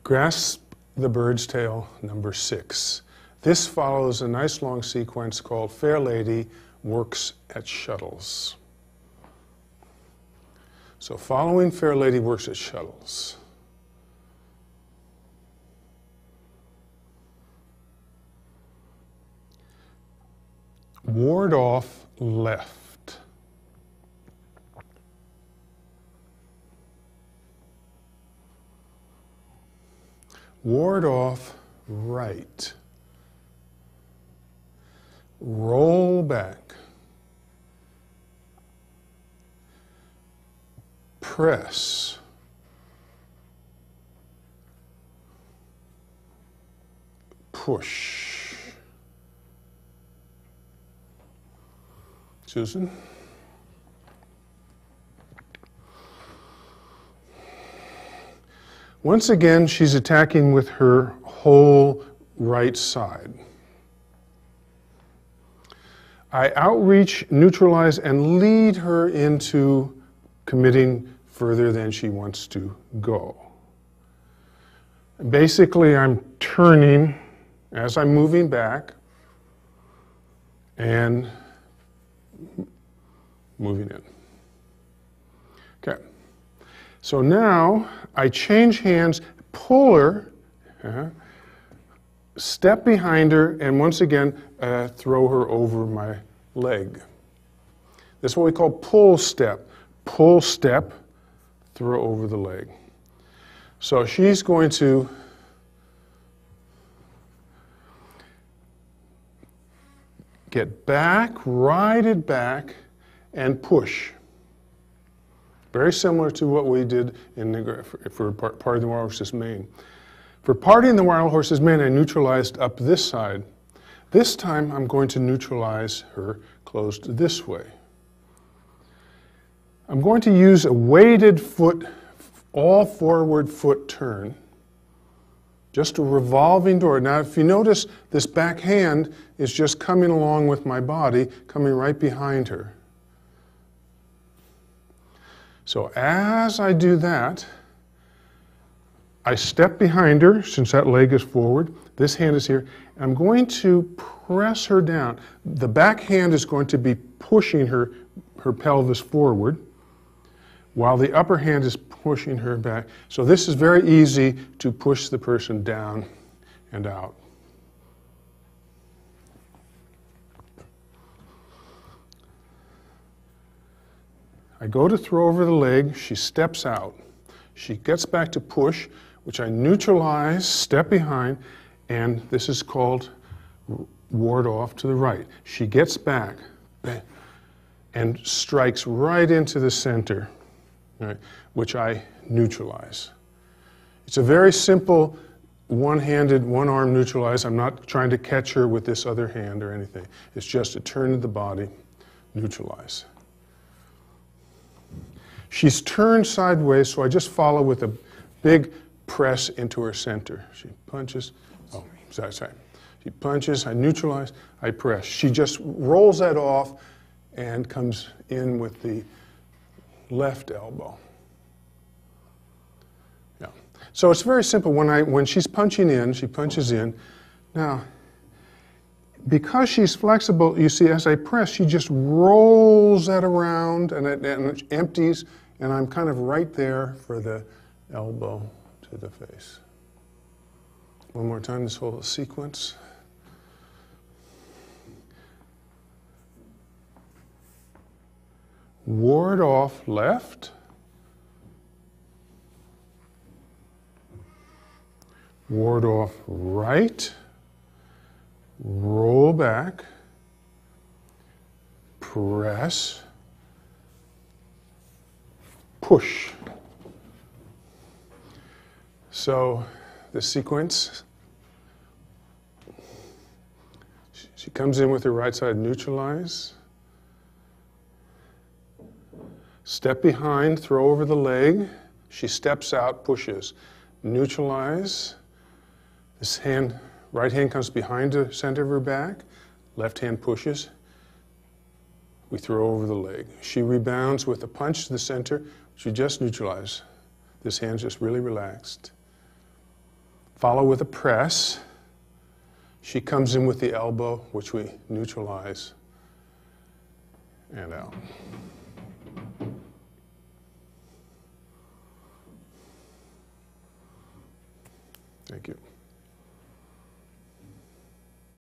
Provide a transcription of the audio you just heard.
Grasp the bird's tail, number 6. This follows a nice long sequence called Fair Lady Works at Shuttles. So following Fair Lady Works at Shuttles. Ward off left. Ward off right. Roll back. Press. Push. Susan? Once again, she's attacking with her whole right side. I outreach, neutralize, and lead her into committing further than she wants to go. Basically, I'm turning as I'm moving back and moving in. Okay. So now I change hands, pull her, step behind her, and once again throw her over my leg. This is what we call pull step. Pull step, throw over the leg. So she's going to get back, ride it back, and push. Very similar to what we did for Parting the Wild Horse's Mane. For Parting the Wild Horse's Mane, I neutralized up this side. This time, I'm going to neutralize her closed this way. I'm going to use a weighted foot, all forward foot turn, just a revolving door. Now, if you notice, this back hand is just coming along with my body, coming right behind her. So as I do that, I step behind her, since that leg is forward. This hand is here. I'm going to press her down. The back hand is going to be pushing her pelvis forward, while the upper hand is pushing her back. So this is very easy to push the person down and out. I go to throw over the leg, she steps out. She gets back to push, which I neutralize, step behind, and this is called ward off to the right. She gets back and strikes right into the center, right, which I neutralize. It's a very simple one-handed, one-arm neutralize. I'm not trying to catch her with this other hand or anything. It's just a turn of the body, neutralize. She's turned sideways, so I just follow with a big press into her center. She punches. Oh, sorry. She punches, I neutralize, I press. She just rolls that off and comes in with the left elbow. Yeah. So it's very simple. When she's punching in, she punches in. Now, because she's flexible, you see, as I press, she just rolls that around and it empties, and I'm kind of right there for the elbow to the face. One more time, this whole sequence. Ward off left. Ward off right. Roll back. Press. Push. So the sequence, she comes in with her right side neutralize. Step behind, throw over the leg. She steps out, pushes. Neutralize. This hand, right hand comes behind the center of her back. Left hand pushes. We throw over the leg. She rebounds with a punch to the center, which we just neutralize. This hand's just really relaxed. follow with a press. She comes in with the elbow, which we neutralize, and out. Thank you.